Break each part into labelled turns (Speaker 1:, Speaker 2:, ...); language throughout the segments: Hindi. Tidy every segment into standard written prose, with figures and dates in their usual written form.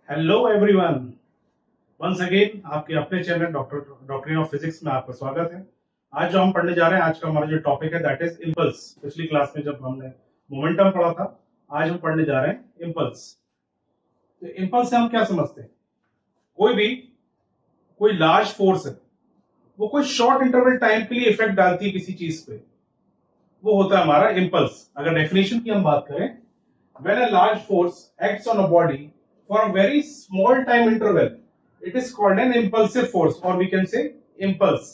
Speaker 1: हेलो एवरीवन, वंस अगेन आपके अपने चैनल डॉक्ट्रिन ऑफ फिजिक्स में आपका स्वागत है। आज जो हम पढ़ने जा रहे हैं, आज का हमारा जो टॉपिक है दैट इज इम्पल्स। पिछली क्लास में जब हमने मोमेंटम पढ़ा था, आज हम पढ़ने जा रहे हैं इम्पल्स। तो इम्पल्स से हम क्या समझते हैं? कोई लार्ज फोर्स है, वो कोई शॉर्ट इंटरवल टाइम के लिए इफेक्ट डालती है किसी चीज पे, वो होता है हमारा इम्पल्स। अगर डेफिनेशन की हम बात करें, when a large force acts on a body for a very small time interval, it is called an impulsive force, or we can say impulse.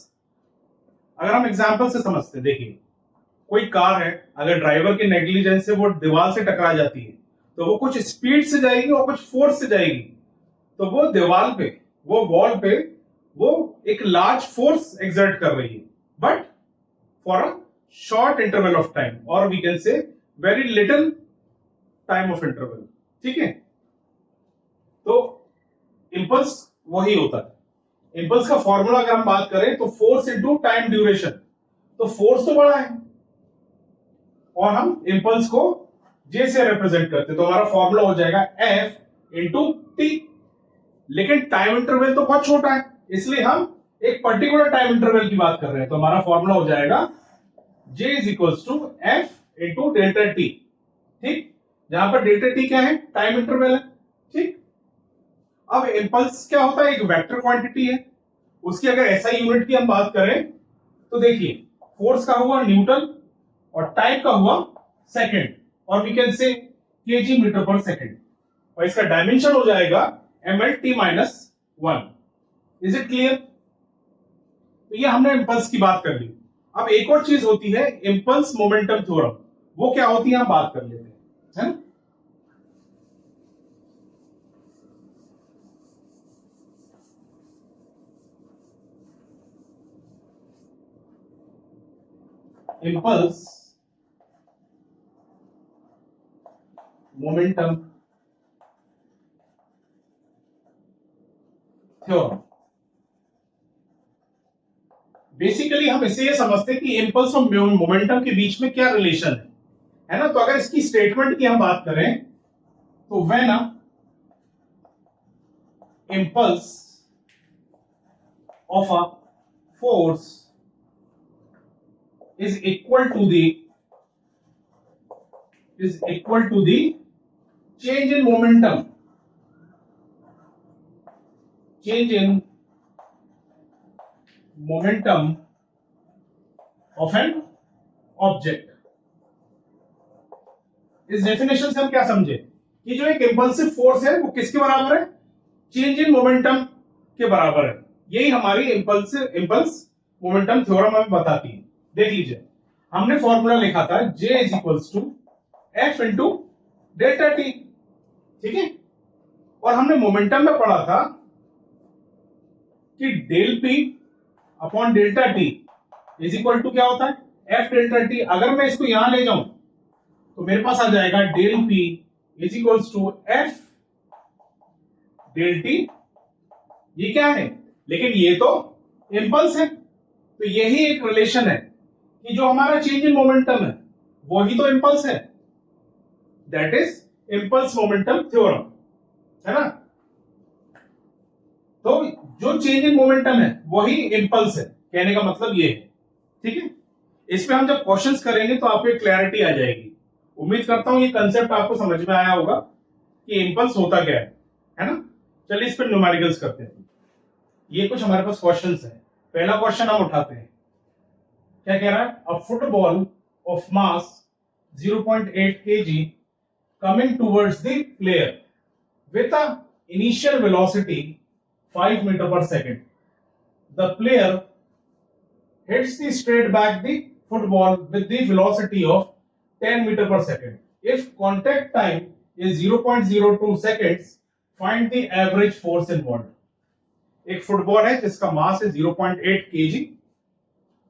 Speaker 1: अगर हम एग्जांपल से समझते हैं, देखिए कोई कार है, अगर ड्राइवर के नेग्लिजेंस से वो दीवार से टकरा जाती है तो वो कुछ स्पीड से जाएगी और कुछ फोर्स से जाएगी, तो वो दीवार पे, वो वॉल पे, वो एक लार्ज फोर्स एक्सर्ट कर रही है, but for a short interval of time, और we can say very little time of interval. ठीक है, तो इंपल्स वही होता है। इंपल्स का फॉर्मूला अगर हम बात करें तो फोर्स इनटू टाइम ड्यूरेशन, तो फोर्स तो बड़ा है और हम इंपल्स को जे से रिप्रेजेंट करते हैं, तो हमारा फॉर्मूला हो जाएगा एफ इंटू टी। लेकिन टाइम इंटरवल तो बहुत छोटा है, इसलिए हम एक पर्टिकुलर टाइम इंटरवल की बात कर रहे हैं, तो हमारा फॉर्मूला हो जाएगा J is equals to F into delta T. ठीक, जहां पर डेल्टा टी क्या है? टाइम इंटरवल है। ठीक, अब इंपल्स क्या होता है? एक वेक्टर क्वांटिटी है, उसकी अगर एसआई यूनिट की हम बात करें तो देखिए फोर्स का हुआ न्यूटन और टाइम का हुआ सेकंड, और we can say KG metre per second, और इसका डायमेंशन हो जाएगा ML T minus 1। Is it clear? तो ये हमने इंपल्स की बात कर ली। अब एक और चीज होती है इंपल्स मोमेंटम थ्योरम, वो क्या होती है हम बात कर लेते हैं, है? impulse momentum theorem. बेसिकली हम इसे ये समझते हैं कि इंपल्स और मोमेंटम के बीच में क्या रिलेशन है ना? तो अगर इसकी स्टेटमेंट की हम बात करें तो when impulse of a force is equal to the change in momentum of an object। इस डेफिनेशन से हम क्या समझे कि जो एक इंपल्सिव फोर्स है वो किसके बराबर है? चेंज इन मोमेंटम के बराबर है। यही हमारी इंपल्स मोमेंटम थ्योरम हमें बताती है। देख लीजिए, हमने फॉर्मूला लिखा था J is equals to F into delta T. ठीक है, और हमने मोमेंटम में पढ़ा था कि del P upon delta T is equal to क्या होता है? F delta T. अगर मैं इसको यहां ले जाऊं तो मेरे पास आ जाएगा del P is equals to F del T. ये क्या है? लेकिन ये तो इंपल्स है, तो यही एक रिलेशन है कि जो हमारा चेंज इन मोमेंटम है वही तो इंपल्स है। That is impulse momentum theorem, है ना? तो जो चेंज इन मोमेंटम है वही इंपल्स है, कहने का मतलब ये है। ठीक है, इसमें हम जब क्वेश्चंस करेंगे तो आपको एक क्लैरिटी आ जाएगी। उम्मीद करता हूं ये कंसेप्ट आपको समझ में आया होगा कि इंपल्स होता क्या है ना? चलिए इस पर न्यूमेरिकल्स करते हैं। ये कुछ हमारे पास क्वेश्चंस हैं। पहला क्वेश्चन हम उठाते हैं, क्या कह रहा है? अ football of mass 0.8 kg coming towards the player with a initial velocity 5 meter per second. The player hits the straight back the football with the velocity of 10 meter per second. If contact time is 0.02 seconds, find the average force involved. एक फुटबॉल है जिसका मास है 0.8 kg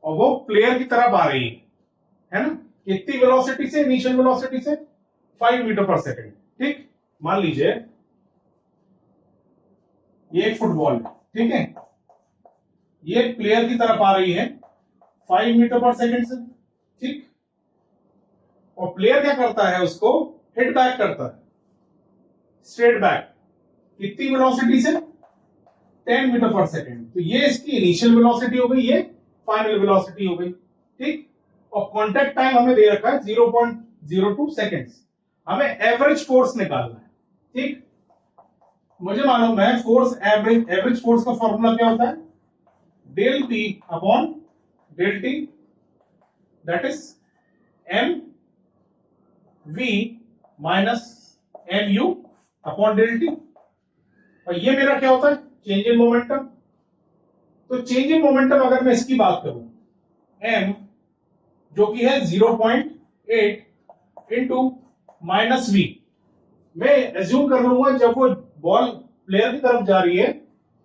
Speaker 1: और वो प्लेयर की तरफ आ रही है ना? कितनी वेलोसिटी से? इनिशियल वेलोसिटी से 5 मीटर पर सेकंड। ठीक, मान लीजिए ये एक फुटबॉल है, ठीक है, ये प्लेयर की तरफ आ रही है 5 मीटर पर सेकंड से। ठीक, और प्लेयर क्या करता है? उसको हिट बैक करता है, स्ट्रेट बैक। कितनी वेलोसिटी से, 10 मीटर पर सेकेंड। तो ये इसकी इनिशियल वेलोसिटी हो गई, ये फाइनल वेलोसिटी हो गई, ठीक। और कांटेक्ट टाइम हमें दे रखा है 0.02 सेकेंड्स। हमें एवरेज फोर्स निकालना है, ठीक। मुझे मालूम है फोर्स एवरेज फोर्स का फॉर्मूला क्या होता है, del P upon del T, that is M V minus M U upon del T. और ये मेरा क्या होता है, चेंज इन मोमेंटम। तो चेंज इन मोमेंटम अगर मैं इसकी बात करूं, m जो कि है 0.8 इंटू माइनस वी, मैं एज्यूम कर लूंगा जब वो बॉल प्लेयर की तरफ जा रही है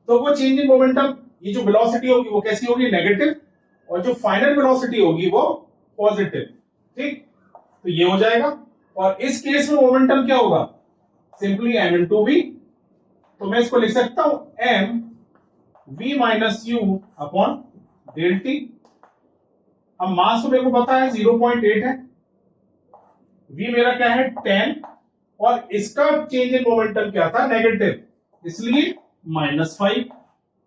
Speaker 1: तो वो चेंज इन मोमेंटम, ये जो वेलोसिटी होगी वो कैसी होगी, नेगेटिव, और जो फाइनल वेलोसिटी होगी वो पॉजिटिव, ठीक। तो ये हो जाएगा। और इस केस में मोमेंटम क्या होगा, सिंपली m इंटू वी। तो मैं इसको लिख सकता हूं m v minus U upon del T. अब मास तो मेरे को पता है 0.8 है, v मेरा क्या है 10, और इसका चेंज इन मोमेंटम क्या था, नेगेटिव, इसलिए -5।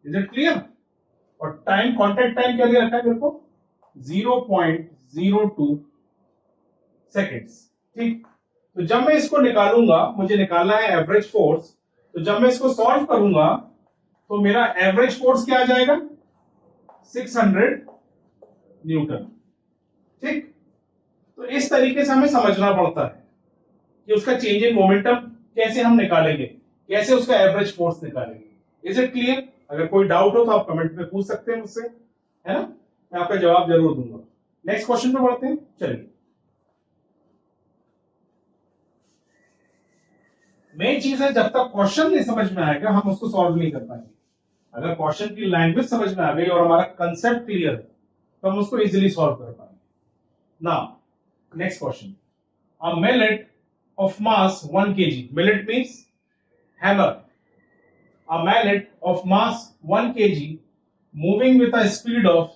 Speaker 1: Is it clear. और टाइम, कांटेक्ट टाइम क्या दे रखा है मेरे को, 0.02 सेकेंड्स, ठीक। तो जब मैं इसको निकालूंगा, मुझे निकालना है एवरेज फोर्स, तो जब मैं इसको सॉल्व करूंगा तो मेरा एवरेज फोर्स क्या आ जाएगा, 600 न्यूटन, ठीक। तो इस तरीके से हमें समझना पड़ता है कि उसका चेंज इन मोमेंटम कैसे हम निकालेंगे, कैसे उसका एवरेज फोर्स निकालेंगे। Is it clear. अगर कोई डाउट हो तो आप कमेंट में पूछ सकते हैं मुझसे, है ना, मैं आपका जवाब जरूर दूंगा। नेक्स्ट क्वेश्चन पे बढ़ते हैं, चलिए। मेन चीज है, जब तक क्वेश्चन नहीं समझ में आएगा हम उसको सॉल्व नहीं कर पाएंगे। अगर क्वेश्चन की लैंग्वेज समझ में आ गई और हमारा कंसेप्ट क्लियर है तो हम उसको इजीली सॉल्व कर पाएंगे। Now next question, a millet of mass 1 kg, millet means hammer, a mallet of mass 1 kg moving with a speed of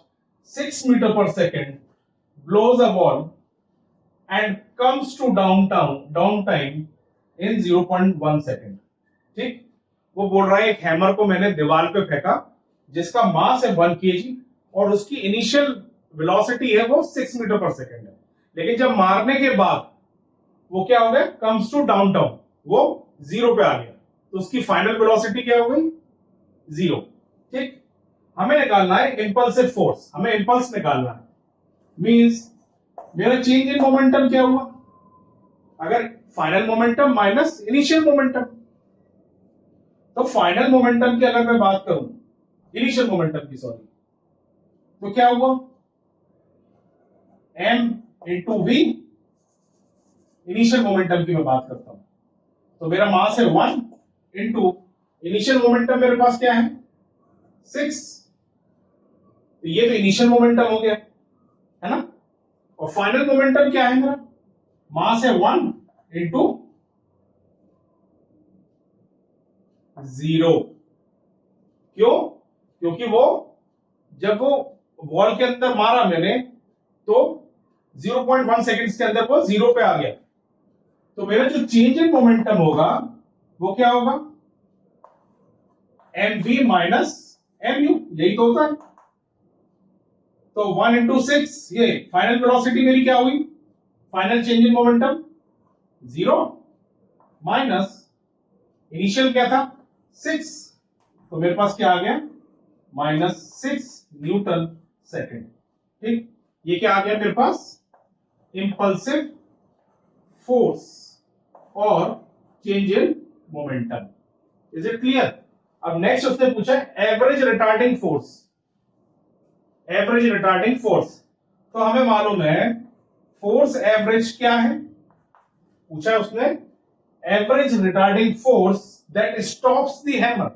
Speaker 1: 6 meter per second blows a ball and comes to downtime in 0.1 second, ठीक। वो बोल रहा है एक हैमर को मैंने दीवार पे फेंका जिसका मास है 1 kg और उसकी इनिशियल वेलोसिटी है वो 6 मीटर पर सेकेंड है, लेकिन जब मारने के बाद वो क्या हो गया, कम्स टू डाउनटाउन, वो 0 पे आ गया, तो उसकी फाइनल वेलोसिटी क्या हो गई, 0, ठीक। हमें निकालना है इंपल्सिव फोर्स, हमें इंपल्स निकालना है, मींस मेरा चेंज इन मोमेंटम क्या हुआ, अगर final momentum minus initial momentum, तो फाइनल मोमेंटम की अगर मैं बात करूं, इनिशियल मोमेंटम की सॉरी, तो क्या हुआ, m into V, initial momentum की मैं बात करता हूं, तो मेरा मास है 1 इंटू इनिशियल मोमेंटम मेरे पास क्या है 6, तो ये तो इनिशियल मोमेंटम हो गया, है ना। और फाइनल मोमेंटम क्या है मेरा, मास है 1 इंटू 0। क्यों, क्योंकि वो जब वो बॉल के अंदर मारा मैंने तो 0.1 सेकेंड्स के अंदर वो 0 पे आ गया, तो मेरा जो चेंज इन मोमेंटम होगा वो क्या होगा, M V minus M U, यही तो होता है। तो 1 इंटू 6, ये फाइनल वेलोसिटी मेरी क्या हुई, final change in momentum 0 minus initial क्या था 6, तो मेरे पास क्या आ गया, -6 न्यूटन सेकेंड, ठीक। ये क्या आ गया मेरे पास, इंपल्सिव फोर्स और change in momentum. Is it clear. अब नेक्स्ट उसने पूछा average retarding force, average retarding force, तो हमें मालूम है फोर्स एवरेज क्या है, पूछा उसने average retarding force that stops the hammer,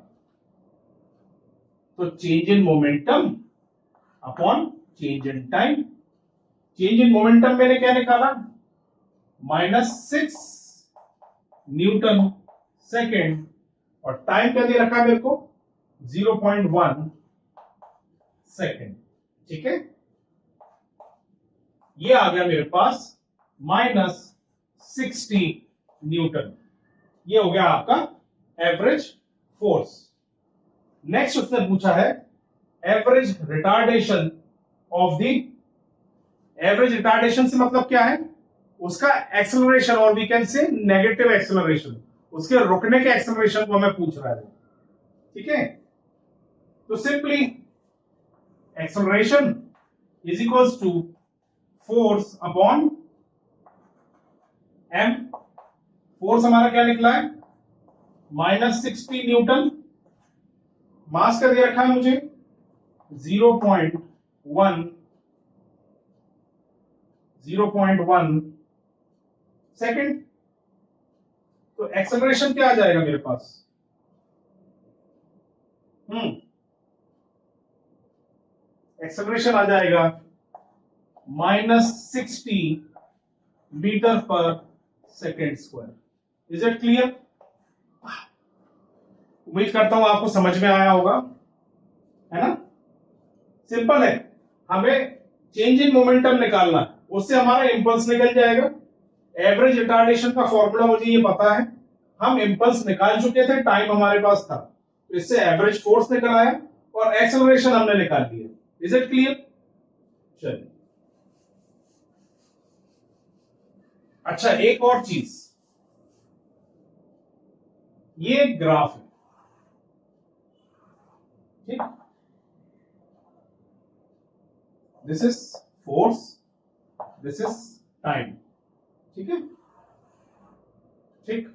Speaker 1: तो change in momentum upon change in time. Change in momentum मैंने क्या निकाला, -6 न्यूटन सेकेंड, और टाइम क्या दे रखा है मेरे को 0.1 सेकेंड, ठीक है। ये आ गया मेरे पास -60 न्यूटन, ये हो गया आपका एवरेज फोर्स। नेक्स्ट उसने पूछा है average retardation of the, average retardation से मतलब क्या है, उसका एक्सेलरेशन, और we can say negative acceleration, उसके रुकने के एक्सेलरेशन को हमें पूछ रहा है। ठीक है, तो simply acceleration is equals to force upon M. Force हमारा क्या निकला है, -60 न्यूटन। मास कर दिया रखा है मुझे 0.1 सेकेंड। तो एक्सेलरेशन क्या आ जाएगा मेरे पास, एक्सेलरेशन आ जाएगा -60 metre per second square. Is it clear? उम्मीद करता हूं आपको समझ में आया होगा, है ना। सिंपल है, हमें चेंज इन मोमेंटम निकालना है, उससे हमारा इंपल्स निकल जाएगा। एवरेज रिटार्डेशन का फॉर्मूला मुझे ये पता है, हम इंपल्स निकाल चुके थे, टाइम हमारे पास था, तो इससे एवरेज फोर्स निकल आया और एक्सेलरेशन हमने निकाल लिया। Is it clear? चलिए, अच्छा एक और चीज, ये ग्राफ है, ठीक, this is force, this is time, ठीक है, ठीक।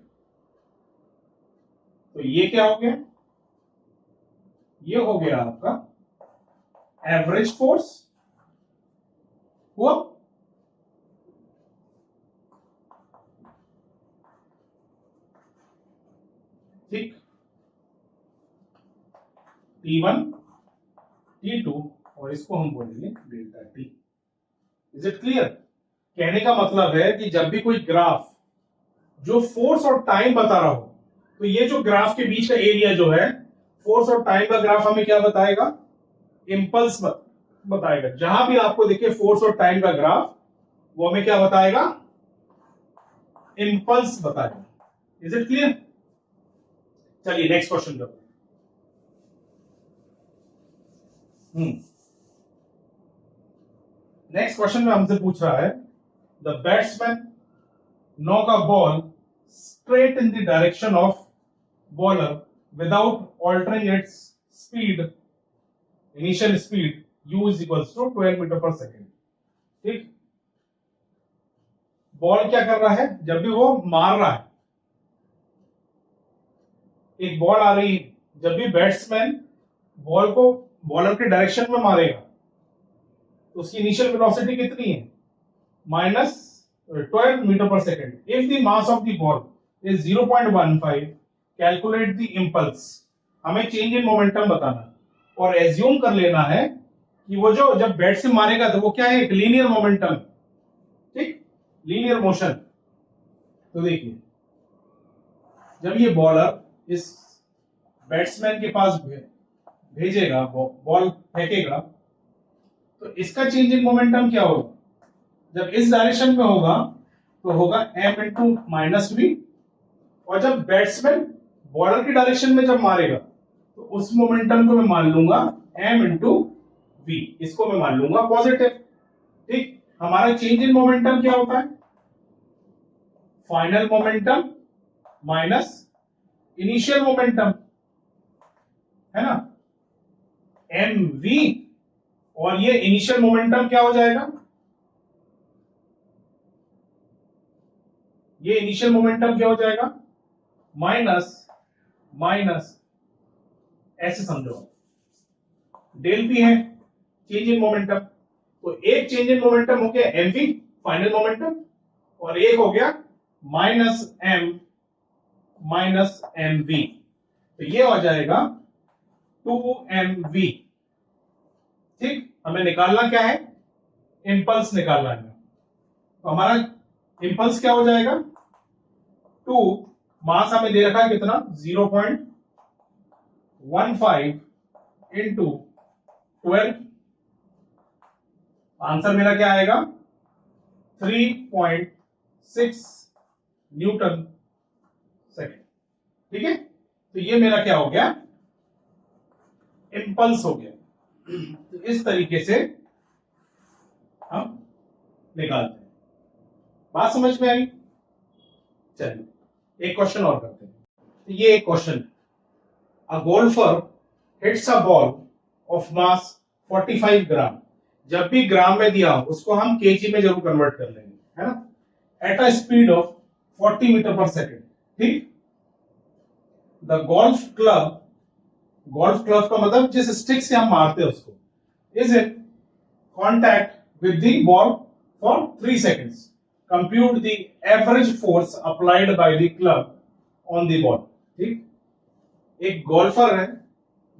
Speaker 1: तो ये क्या हो गया, ये हो गया आपका एवरेज फोर्स हुआ, ठीक, T1 T2 और इसको हम बोलेंगे delta T. Is it clear? कहने का मतलब है कि जब भी कोई ग्राफ जो फोर्स और टाइम बता रहा हो, तो ये जो ग्राफ के बीच का एरिया जो है, फोर्स और टाइम का ग्राफ हमें क्या बताएगा, इंपल्स बताएगा। जहां भी आपको देखे फोर्स और टाइम का ग्राफ, वो हमें क्या बताएगा, इंपल्स बताएगा। Is it clear? चलिए नेक्स्ट क्वेश्चन करते हैं। नेक्स्ट क्वेश्चन में हमसे पूछ रहा है, the batsman knock a ball straight in the direction of bowler without altering its speed, initial speed u is equals to 12 metre per second. ठीक, बॉल क्या कर रहा है, जब भी वो मार रहा है, एक बॉल आ रही है, जब भी बैट्समैन बॉल को बॉलर के डायरेक्शन में मारेगा, तो उसकी इनिशियल वेलोसिटी कितनी है, -12 metre per second. If the mass of the ball is 0.15, calculate the impulse. हमें चेंज इन मोमेंटम बताना और एज्यूम कर लेना है कि वो जो जब बैट से मारेगा तो वो क्या है, एक लीनियर मोमेंटम, ठीक, लीनियर मोशन। तो देखिए, जब ये बॉलर इस बैट्समैन के पास भेजेगा, बॉल फेंकेगा, तो इसका चेंज इन मोमेंटम क्या होगा, जब इस डायरेक्शन में होगा तो होगा m इंटू -v, और जब बैट्समैन बॉलर की डायरेक्शन में जब मारेगा तो उस मोमेंटम को मैं मान लूंगा m इंटू v, इसको मैं मान लूंगा पॉजिटिव। ठीक, हमारा चेंज इन मोमेंटम क्या होता है, final momentum minus initial momentum, है ना, mv, और ये इनिशियल मोमेंटम क्या हो जाएगा, ये इनिशियल मोमेंटम क्या हो जाएगा, माइनस ऐसे समझो, डेल पी है चेंज इन मोमेंटम। तो एक चेंज इन मोमेंटम हो गया mv फाइनल मोमेंटम, और एक हो गया -mv, तो ये हो जाएगा 2mv। ठीक, हमें निकालना क्या है, इंपल्स निकालना है। तो हमारा इंपल्स क्या हो जाएगा, 2, मास हमें दे रखा है कितना, 0.15 इंटू 12, आंसर मेरा क्या आएगा, 3.6 न्यूटन सेकेंड। ठीक है, तो ये मेरा क्या हो गया, इंपल्स हो गया। तो इस तरीके से हम निकालते हैं। बात समझ में आई? चलिए एक क्वेश्चन और करते हैं। तो ये एक क्वेश्चन है, a golfer hits a ball of mass 45 gram. जब भी ग्राम में दिया हो उसको हम केजी में जरूर कन्वर्ट कर लेंगे, है ना, at a speed of 40 metre per second. ठीक, द गोल्फ क्लब का मतलब जिस स्टिक से हम मारते हैं उसको, is in contact with the ball for 3 seconds. Compute the average force applied by the club on the ball. ठीक, एक गोल्फर है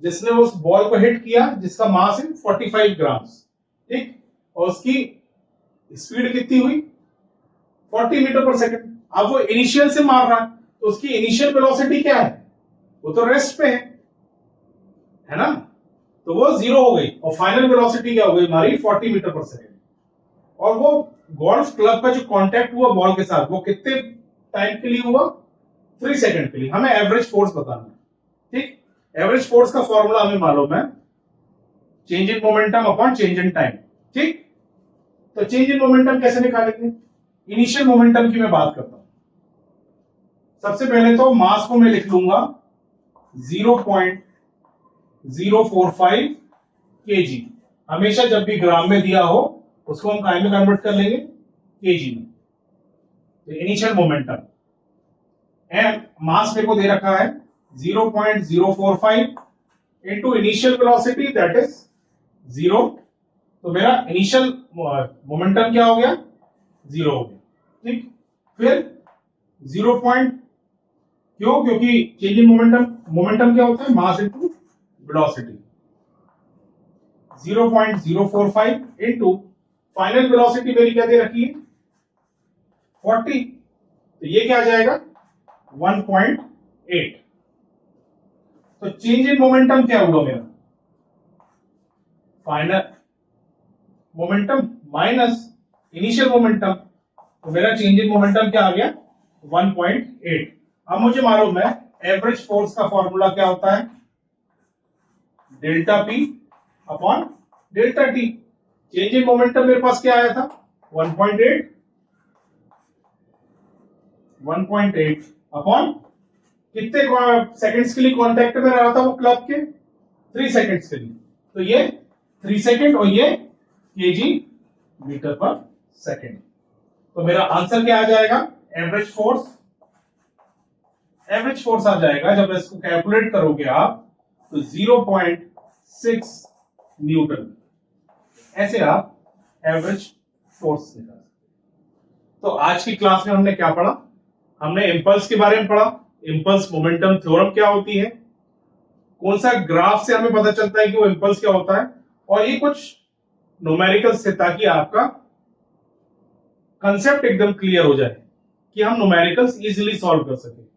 Speaker 1: जिसने उस बॉल को हिट किया जिसका मास है 45 ग्राम्स। ठीक, और उसकी स्पीड कितनी हुई, 40 मीटर पर सेकंड। अब वो इनिशियल से मार रहा है तो उसकी इनिशियल वेलोसिटी क्या है, वो तो रेस्ट पे है ना, तो वो 0 हो गई और फाइनल वेलोसिटी क्या हो गई हमारी 40 मीटर पर सेकंड। और वो गोल्फ क्लब का जो कांटेक्ट हुआ बॉल के साथ वो कितने टाइम के लिए हुआ, 3 सेकंड के लिए। हमें एवरेज फोर्स बताना है। ठीक, एवरेज फोर्स का फॉर्मूला हमें मालूम है, change in momentum upon change in time. ठीक, तो चेंज इन मोमेंटम कैसे निकालेंगे, इनिशियल मोमेंटम की मैं बात करता हूं। सबसे पहले तो मास को मैं लिख लूंगा 0.045 kg। हमेशा जब भी ग्राम में दिया हो उसको हम काय में कन्वर्ट कर लेंगे, केजी में। तो इनिशियल मोमेंटम एम मास मेरे को दे रखा है 0.045 into initial velocity that is 0। तो मेरा इनिशियल मोमेंटम क्या हो गया, 0 हो गया। ठीक, फिर 0 क्यों, क्योंकि चेंज इन मोमेंटम क्या होता है, mass into velocity. 0.045 into final velocity मेरी क्या दे रखी है 40, तो ये क्या आ जाएगा 1.8। तो चेंज इन मोमेंटम क्या हुआ मेरा, final momentum minus initial momentum, तो मेरा चेंज इन मोमेंटम क्या आ गया 1.8। अब मुझे मालूम है एवरेज फोर्स का फॉर्मूला क्या होता है, delta P upon delta T. Change in momentum मेरे पास क्या आया था 1.8 अपॉन कितने सेकंड्स के लिए कांटेक्ट में रहा था वो क्लब के, 3 सेकंड्स के लिए। तो ये 3 सेकंड और ये केजी मीटर पर सेकंड। तो मेरा आंसर क्या आ जाएगा, एवरेज फोर्स आ जाएगा जब इसको कैलकुलेट करोगे आप तो 0.6 न्यूटन। ऐसे आप एवरेज फोर्स निकाल सकते। तो आज की क्लास में हमने क्या पढ़ा, हमने इंपल्स के बारे में पढ़ा, इंपल्स मोमेंटम थ्योरम क्या होती है, कौन सा ग्राफ से हमें पता चलता है कि वो इंपल्स क्या होता है, और ये कुछ न्यूमेरिकल्स थे ताकि आपका कंसेप्ट एकदम क्लियर हो जाए कि हम न्यूमेरिकल्स इजीली सॉल्व कर सके।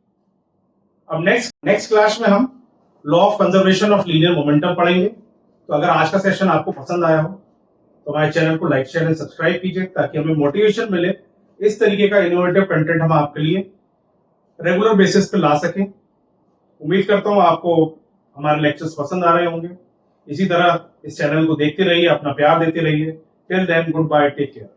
Speaker 1: अब नेक्स्ट क्लास में हम law of conservation of linear momentum पढ़ेंगे। तो अगर आज का सेशन आपको पसंद आया हो तो हमारे चैनल को लाइक शेयर एंड सब्सक्राइब कीजिए ताकि हमें मोटिवेशन मिले, इस तरीके का इनोवेटिव कंटेंट हम आपके लिए रेगुलर बेसिस पे ला सकें। उम्मीद करता हूं आपको हमारे लेक्चर्स पसंद आ रहे होंगे। इसी तरह इस चैनल को देखते रहिए, अपना प्यार देते रहिए। Till then goodbye, take care.